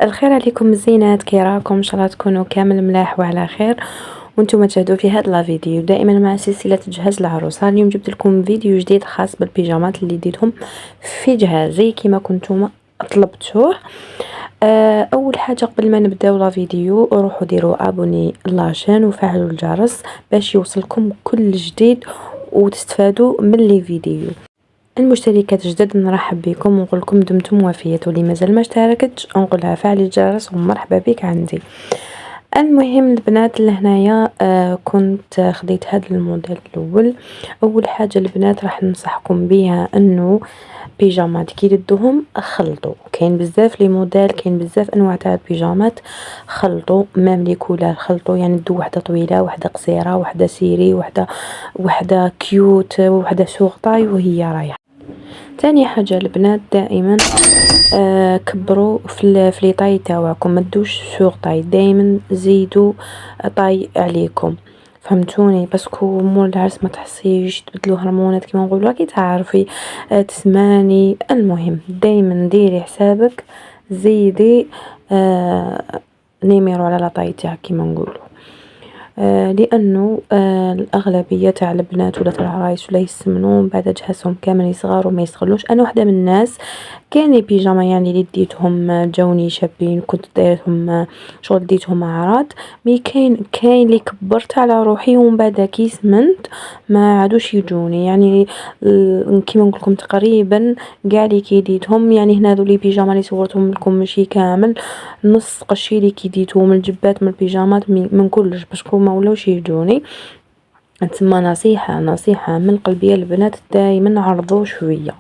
الخير عليكم الزينات، كي راكم؟ ان شاء الله تكونوا كامل ملاح وعلى خير وانتم تشاهدوا في هذا لا فيديو دائما مع سلسله تجهز العروسه. اليوم جبت لكم فيديو جديد خاص بالبيجامات اللي ديتهم في جهازي كما كنتم طلبتوه. اول حاجه قبل ما نبداو لا فيديو روحوا ديروا ابوني لاشين وفعلوا الجرس باش يوصلكم كل جديد وتستفادوا من لي فيديو. المشتركات جدد نرحب بكم ونقول لكم دمتم وفيات، واللي مازال ما اشتركتش نقولها فعلي الجرس ومرحبا بك عندي. المهم البنات لهنايا كنت خديت هذا الموديل الاول. اول حاجه البنات راح ننصحكم بها انه بيجامات كي تدوهم خلطوا، كاين بزاف لي موديل، كاين بزاف انواع تاع البيجامات، خلطوا مام لي كولار، خلطوا يعني دو وحده طويله وحده قصيره وحده سيري وحده كيوت وحده شوغطاي وهي رايحه. تاني حاجة البنات دائما كبروا في لي طاي تاعكم، ما تدوش سوغ طاي، دائما زيدوا طاي عليكم، فهمتوني؟ باسكو مول العرس ما تحصيش تبدلوا هرمونات كيما نقولوا، راكي تعرفي تسماني. المهم دائما ديري حسابك زيدي نيميرو على لا طاي تاعك كيما نقولوا. لأنه الأغلبية تاع البنات ولا تاع العرايس ولا يسمنوا بعد جهازهم كامل يصغر وما يستغلوش. أنا واحدة من الناس كاين لي بيجاما يعني اللي ديتهم جاوني شابين كنت دايرتهم شغل ديتهم أعراض، مي كاين اللي كبرت على روحي ومن بعد كي سمنت ما عادوش يجوني، يعني كيما نقول لكم تقريبا كاع اللي كي ديتهم، يعني هنا هذو لي بيجاما اللي صورتهم لكم ماشي كامل، نص قشي اللي كي ديتو من الجبات من البيجامات من كلش باسكو ما ولاوش يجوني. تسمى نصيحة من قلبي البنات دائما عرضوا شوية.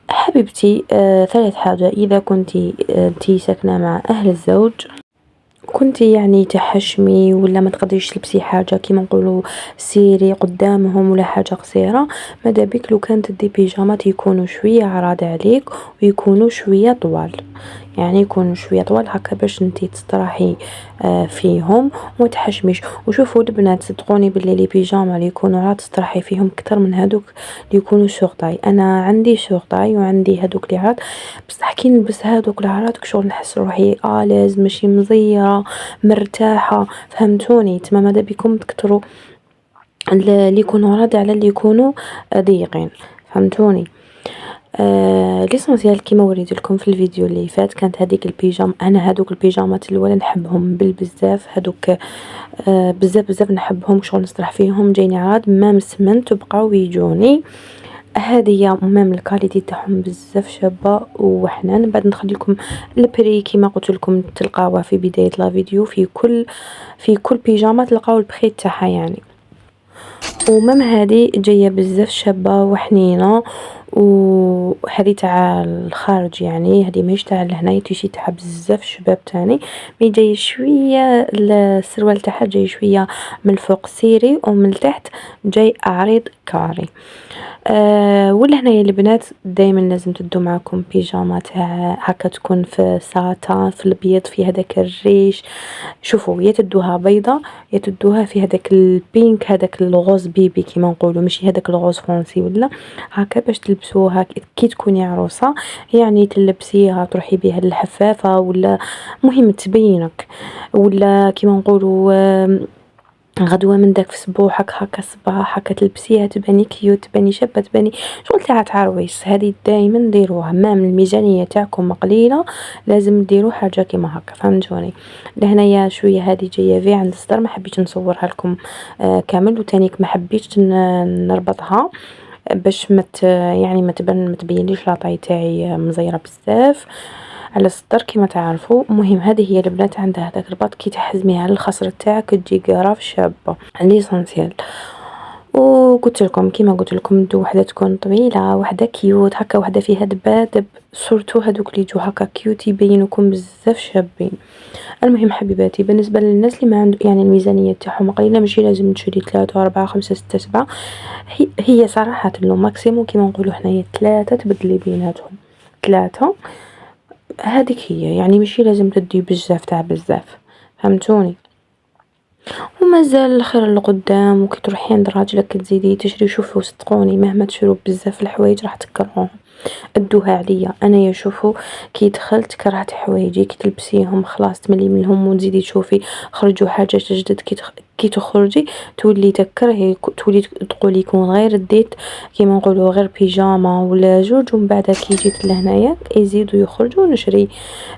حبيبتي ثالث حاجة، إذا كنتي انتي ساكنة مع أهل الزوج كنتي يعني تحشمي ولا ما تقدريش تلبسي حاجة كيما نقولوا سيري قدامهم ولا حاجة قصيرة، ماذا بك لو كانت تدي بيجامات يكونوا شوية عراض عليك ويكونوا شوية طوال، يعني يكونوا شوية طوال هكا باش انتي تستراحي فيهم وما تحشميش. وشوفوا البنات صدقوني باللي لي بيجاما اللي يكونوا عاد تستراحي فيهم اكثر من هذوك اللي يكونوا شورطاي. انا عندي شورطاي وعندي هذوك اللي عاد، بصح كي نلبس هذوك العراض شغل نحس روحي لازم ماشي مزيره مرتاحه، فهمتوني؟ تما ماذا بكم تكثروا اللي يكونوا عراض على اللي يكونوا ضيقين، فهمتوني؟ ليسونسيال كيما وريت لكم في الفيديو اللي فات كانت هذيك البيجام، انا هذوك البيجامات الاولى نحبهم بالبزاف، هذوك بزاف نحبهم شغل نسترح فيهم، جايني عراض ما مسمنت وبقاو يجوني. هذه مام الكاليتي تاعهم بزاف شابه وحنان. بعد نخلي لكم البري كيما قلت لكم تلقاوها في بدايه لا فيديو، في كل بيجامه تلقاو البري تاعها يعني. ومام هذه جايه بزاف شابه وحنينه، وهذه تاع الخارج يعني هذه ماهيش تاع لهنايا، تيجي تاع بزاف شباب تاني، مي جاي شويه السروال تاعها جاي شويه من الفوق سيري ومن التحت جاي عريض كاري. ولا هنايا البنات دائما لازم تدو معكم بيجاما تاع هكا تكون في ساتان في الابيض في هذاك الريش. شوفوا يا تدوها بيضة يا تدوها في هذاك البينك، هذاك الغوز بيبي كيما نقولوا، ماشي هذاك الغوز فرنسي ولا هكا باش تلبسوها كي تكوني عروسه، يعني تلبسيها تروحي بها للحفافه ولا مهم تبينك، ولا كيما نقولوا غدوة من داك في صبوحك هكا صباح هكا تلبسيها تباني كيوت تباني شابة تباني شغل تاع عرويس. هذه دائما ديروها مام الميزانية تاعكم قليلة لازم ديروا حاجة كيما هكا، فهمتوني؟ لهنايا شوية هذه جاية في عند الصدر ما حبيتش نصورها لكم كامل، وتانيك ما حبيتش نربطها باش يعني ما تبينليش لاطاي تاعي مزيره بزاف على الصدر كيما تعرفوا. المهم هذه هي البنات عندها هذاك الرباط كي تحزميه على الخصر تاعك تجي قراف شابه ليسونسيال. وقلت لكم كيما قلت لكم دو وحده تكون طويله وحده كيوت هكا وحده فيها دبادب، سورتو هذوك اللي يجوا هكا كيوت يبينوكم بزاف شابين. المهم حبيباتي بالنسبه للناس اللي ما عنده يعني الميزانيه تاعهم قليله ماشي لازم تشري 3 4 5 6 7، هي صراحه لو ماكسيموم كيما نقولوا حنايا 3 تبدلي بيناتهم 3، هذيك هي يعني ماشي لازم تدي بزاف تاع بزاف، فهمتوني؟ ومازال الخير اللي قدام، وكي تروحي عند راجلك تزيدي تشري. شوفوا صدقوني مهما تشرو بزاف الحوايج راح تكرهوهم، ادوها عليا انايا. شوفوا كي دخلت كرهت حوايجي، كي تلبسيهم خلاص تملي منهم وتزيدي تشوفي خرجوا حاجات جدد، كي تخرجي تولي تكرهي، تولي تقولي كون غير ديت كيما نقولوا غير بيجاما ولا جوج ومن بعد كي جيت لهنايا يزيدوا يخرجوا نشري.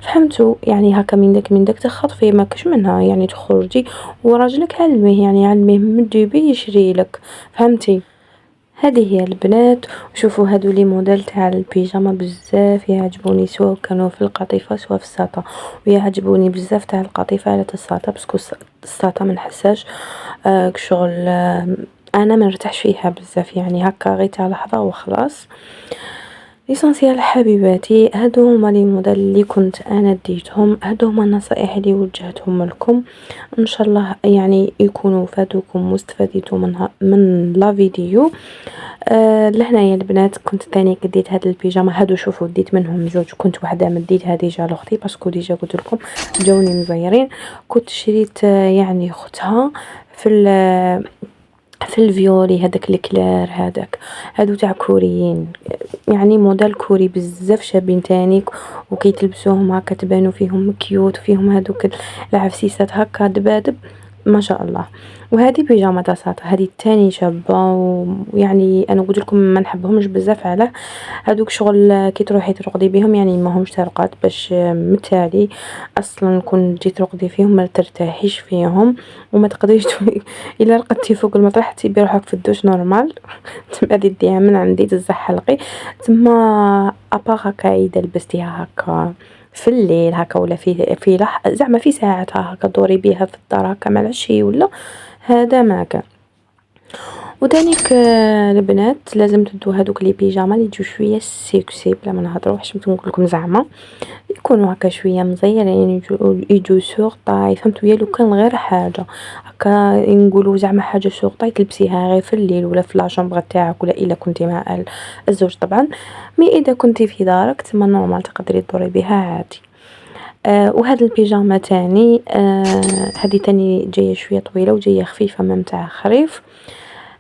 فهمتوا يعني هكا من داك تخطفي ماكش منها، يعني تخرجي وراجلك علميه، يعني علميه من تجيبي يشري لك. فهمتي؟ هذه هي البنات. وشوفوا هادو لي موديل تاع البيجاما بزاف يعجبوني، سواء كانوا في القطيفه سواء في الساطا. ويعجبوني بزاف تاع القطيفه على الساطا باسكو الساطا ما نحساش شغل انا ما نرتاحش فيها بزاف، يعني هكا غير تاع لحظه وخلاص. ليسونسيال حبيباتي، هادو هما لي موديل اللي كنت انا ديتهم، هادو هما النصائح اللي وجهتهم لكم. ان شاء الله يعني يكونوا فادوكم واستفاديتوا منها من لا فيديو. لهنايا البنات كنت ثاني ديت هاد البيجاما هادو، شوفوا ديت منهم جوج، كنت وحده مديتها ديجا لاختي باسكو ديجا قلت لكم جاوني مزيرين. كنت شريت يعني اختها في الفيولي هذاك الكلار هذاك، هادو تاع كوريين، يعني موديل كوري بزاف شابين تانيك، وكي تلبسوهم هكا تبانو فيهم كيوت، وفيهم هادوك العفسيسات هكا دبادب ما شاء الله. وهذه بيجامه تاع ساطا، هذه تاني شابه، ويعني انا قلت لكم ما نحبهمش بزاف علاه هادوك شغل كي تروحي ترقدي بهم يعني ما همش ترقاد، باش متالي اصلا كون تجي ترقدي فيهم ما ترتاحيش فيهم وما تقدريش الا رقدتي فوق المطرح تسيبي روحك في الدوش نورمال تبعدي ديها من عندي تزحلقي تما. ابار هكا اذا لبستيها هكا في الليل هكا ولا في زعما في ساعتها هكا دوري بيها في الدار هكا مع العشي ولا هذا ما كان. ودانيك البنات لازم تدو هادوك لي بيجاما اللي يجوا شويه سيكسي بلا ما نهضروا، حش نقول لكم زعما يكونوا هكا شويه مزيرين، يجوا سوغ طاي. فهمتوا؟ يا لو كان غير حاجه هكا نقولوا زعما حاجه سوغ طاي تلبسيها غير في الليل ولا في لاشومبر تاعك، ولا الا كنتي مع الزوج طبعا. مي اذا كنتي في دارك تما نورمال تقدري تدوري بها عادي. وهاد البيجاما تاني هذه تاني جايه شويه طويله وجايه خفيفه ما متاع خريف.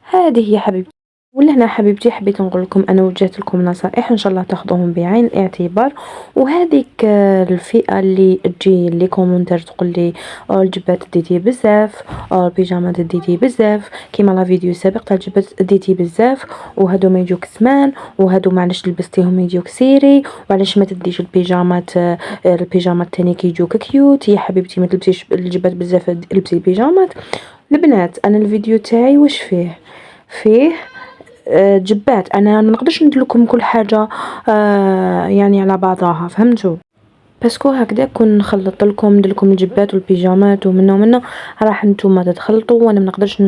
هذه هي حبيبتي. ولهنا حبيبتي حبيت نقول لكم انا وجهت لكم نصائح ان شاء الله تاخذوهم بعين الاعتبار. وهذيك الفئه اللي تجي لي كومونتير تقول لي الجبات ديتي بزاف، البيجامات ديتي بزاف، كيما لا فيديو السابق تاع الجبات ديتي بزاف، وهادو ما يجوك سمان، وهادو معليش لبستيهم يجوك سيري، وعلاش ما تديش البيجامات التاني كي يجوك كيوت. يا حبيبتي ما تلبسيش الجبات بزاف، لبسي البيجامات. البنات انا الفيديو تاعي واش فيه جبات، انا ما نقدرش ندير لكم كل حاجه يعني على بعضها. فهمتوا؟ باسكو هكذا كون نخلط لكم ندير لكم الجبات والبيجامات ومنه راح نتوما تتخلطوا، وانا ما نقدرش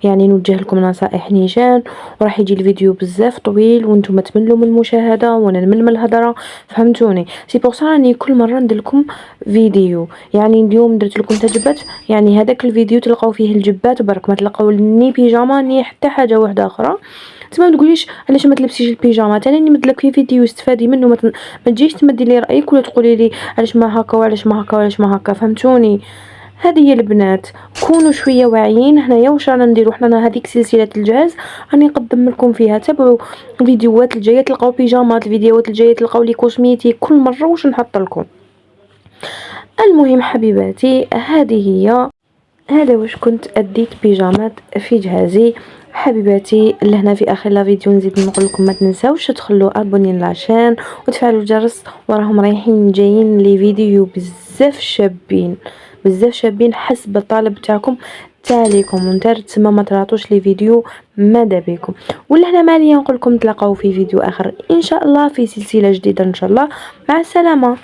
يعني نوجه لكم نصائح نيشان، وراح يجي الفيديو بزاف طويل وانتم تملوا من المشاهده وانا نمل من الهضره. فهمتوني؟ سي بور سا راني كل مره ندير لكم فيديو، يعني اليوم درت لكم تجبات، يعني هذاك الفيديو تلقاو فيه الجبات برك، ما تلقاو ني بيجاما ني حتى حاجه واحده اخرى. تما ما تقوليش علاش ما تلبسيش البيجامات، انا نمد لك في فيديو استفادي منه، ما تجيش تمدي لي رايك ولا تقولي لي علاش ما هكا وعلاش ما هكا وعلاش ما هكا. فهمتوني؟ هذه هي البنات، كونوا شويه واعيين. هنايا واش رانا نديرو حنا هذيك سلسله الجهاز راني نقدم لكم فيها، تابعوا الفيديوهات الجايه تلقاو بيجامات، الفيديوهات الجايه تلقاو لي كوسميتيك، كل مره واش نحط لكم. المهم حبيباتي هذه هي، هذا واش كنت اديت بيجامات في جهازي. حبيباتي لهنا في اخر لا فيديو نزيد نقول لكم ما تنساوش تدخلوا ابوني لاشين وتفعلوا الجرس، وراهم رايحين جايين لي فيديو بزاف شابين بزاف شابين حسب الطلب تاعكم تاع لي كومونتير. تسمى ما تراطوش لي فيديو ماذا بكم. ولهنا مالي نقول لكم تلاقاو في فيديو اخر ان شاء الله في سلسله جديده ان شاء الله. مع السلامه.